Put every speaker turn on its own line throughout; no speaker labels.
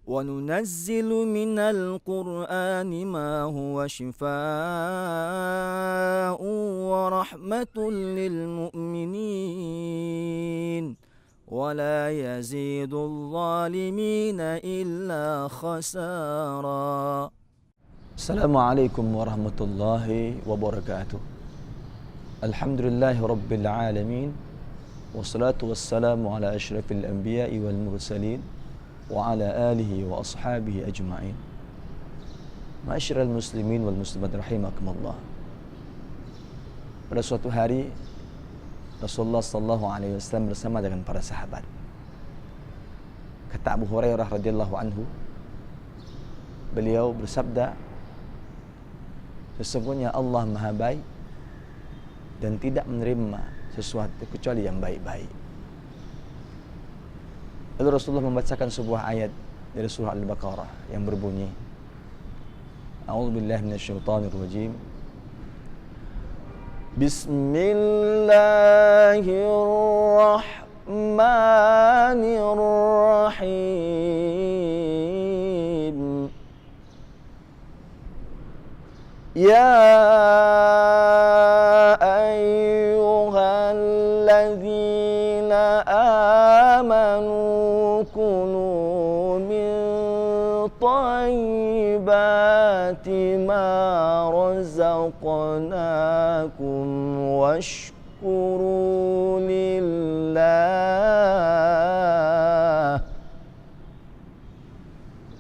وننزل من القرآن ما هو شفاء ورحمة للمؤمنين ولا يزيد الظالمين إلا خسارا.
Assalamualaikum warahmatullahi wabarakatuh. Alhamdulillahi rabbil alamin. Wassalatu wassalamu ala asyrafil anbiya'i wal mursalin wa ala alihi wa ashabihi ajma'in. Ma'asyiral muslimin wal muslimat rahimakumullah. Pada suatu hari Rasulullah sallallahu alaihi wasallam bersama dengan para sahabat. Kata Abu Hurairah radhiyallahu anhu, beliau bersabda, sesungguhnya Allah Maha Baik dan tidak menerima sesuatu kecuali yang baik-baik. Lalu Rasulullah membacakan sebuah ayat dari surah Al-Baqarah yang berbunyi, A'udzubillahi minasyaitonirrajim. Bismillahirrahmanirrahim. Ya ayyuhalladzina amanu kulu min thayyibati ma razaqnakum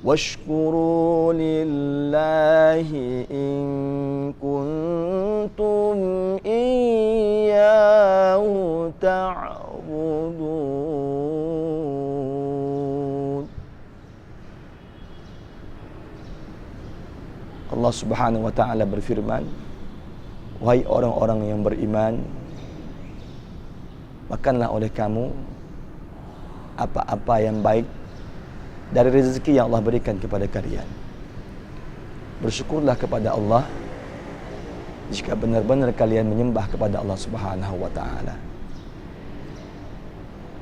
washkuru lillahi in kuntum iyyahu ta'budun. Allah Subhanahu wa taala berfirman, wahai orang-orang yang beriman, makanlah oleh kamu apa-apa yang baik dari rezeki yang Allah berikan kepada kalian. Bersyukurlah kepada Allah jika benar-benar kalian menyembah kepada Allah Subhanahu wa taala.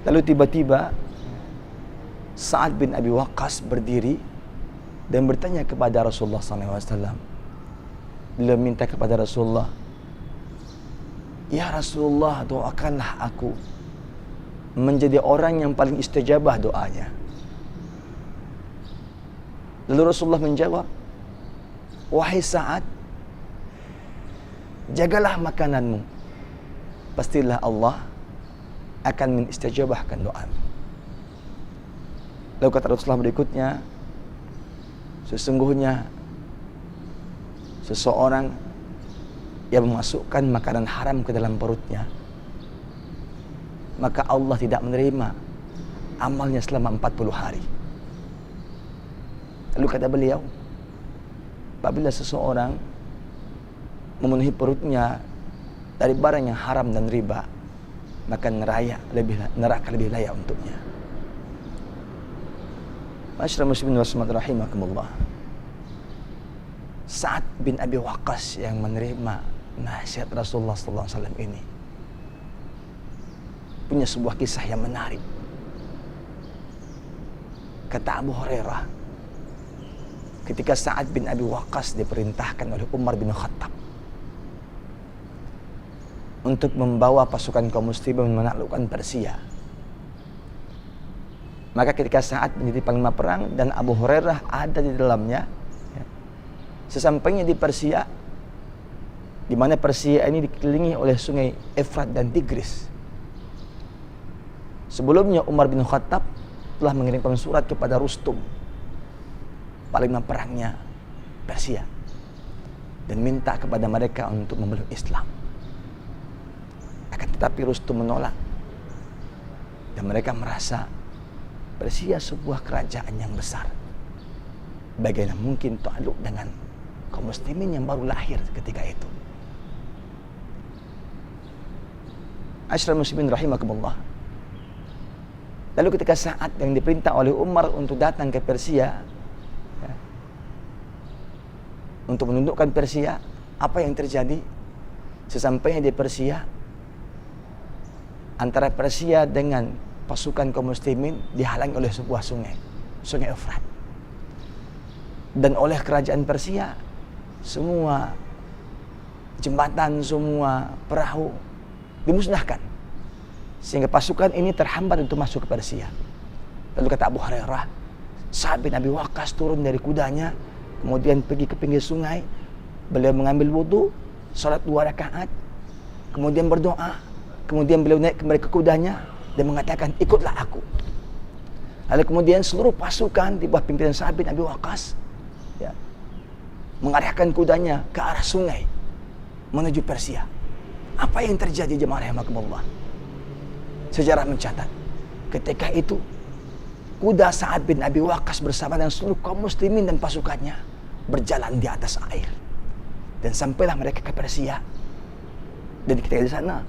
Lalu tiba-tiba Sa'ad bin Abi Waqqas berdiri dan bertanya kepada Rasulullah SAW. Beliau minta kepada Rasulullah, ya Rasulullah, doakanlah aku menjadi orang yang paling istajabah doanya. Lalu Rasulullah menjawab, wahai Sa'ad, jagalah makananmu, pastilah Allah akan mengistajabahkan doamu. Lalu kata Rasulullah berikutnya, sesungguhnya seseorang yang memasukkan makanan haram ke dalam perutnya, maka Allah tidak menerima amalnya selama 40 hari. Lalu kata beliau, apabila seseorang memenuhi perutnya dari barang yang haram dan riba, maka neraka lebih layak untuknya. Ma'asyiral muslimin wal muslimat rahimakumullah. Sa'ad bin Abi Waqqas yang menerima nasihat Rasulullah sallallahu alaihi wasallam ini punya sebuah kisah yang menarik. Kata Abu Hurairah, ketika Sa'ad bin Abi Waqqas diperintahkan oleh Umar bin Khattab untuk membawa pasukan kaum muslimin menaklukkan Persia, maka ketika Sa'ad menjadi panglima perang dan Abu Hurairah ada di dalamnya, sesampainya di Persia, di mana Persia ini dikelilingi oleh sungai Efrat dan Tigris. Sebelumnya Umar bin Khattab telah mengirimkan surat kepada Rustum, panglima perangnya Persia, dan minta kepada mereka untuk memeluk Islam. Akan tetapi Rustum menolak, dan mereka merasa Persia sebuah kerajaan yang besar. Bagaimana mungkin takluk dengan kaum muslimin yang baru lahir ketika itu? Ma'asyiral muslimin rahimakumullah. Lalu ketika Sa'ad yang diperintah oleh Umar untuk datang ke Persia, untuk menundukkan Persia, apa yang terjadi? Sesampainya di Persia, antara Persia dengan pasukan kaum muslimin dihalangi oleh sebuah sungai, sungai Efrat. Dan oleh kerajaan Persia, semua jembatan, semua perahu dimusnahkan, sehingga pasukan ini terhambat untuk masuk ke Persia. Lalu kata Abu Hurairah, Sa'ad bin Abi Waqqas turun dari kudanya, kemudian pergi ke pinggir sungai. Beliau mengambil wudu, salat 2 rakaat, kemudian berdoa, kemudian beliau naik kembali ke kudanya dan mengatakan, ikutlah aku. Lalu kemudian seluruh pasukan di bawah pimpinan Sa'ad bin Abi Waqqas mengarahkan kudanya ke arah sungai menuju Persia. Apa yang terjadi jemaah rahimakumullah? Sejarah mencatat, ketika itu kuda Sa'ad bin Abi Waqqas bersama dengan seluruh kaum muslimin dan pasukannya berjalan di atas air. Dan sampailah mereka ke Persia. Dan ketika di sana,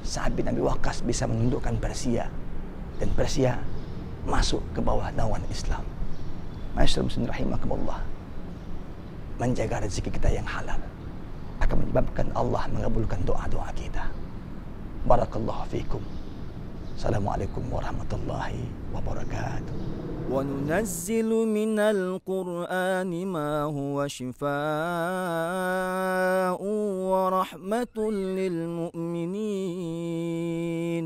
Sa'ad bin Abi Waqqas bisa menundukkan Persia, dan Persia masuk ke bawah naungan Islam. Ma'asyiral muslimin rahimakumullah, menjaga rezeki kita yang halal akan menyebabkan Allah mengabulkan doa-doa kita. Barakallahu fikum. Assalamualaikum warahmatullahi wabarakatuh.
وننزل من القرآن ما هو شفاء ورحمة للمؤمنين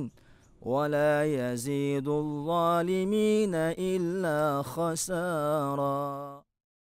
ولا يزيد الظالمين إلا خسارا.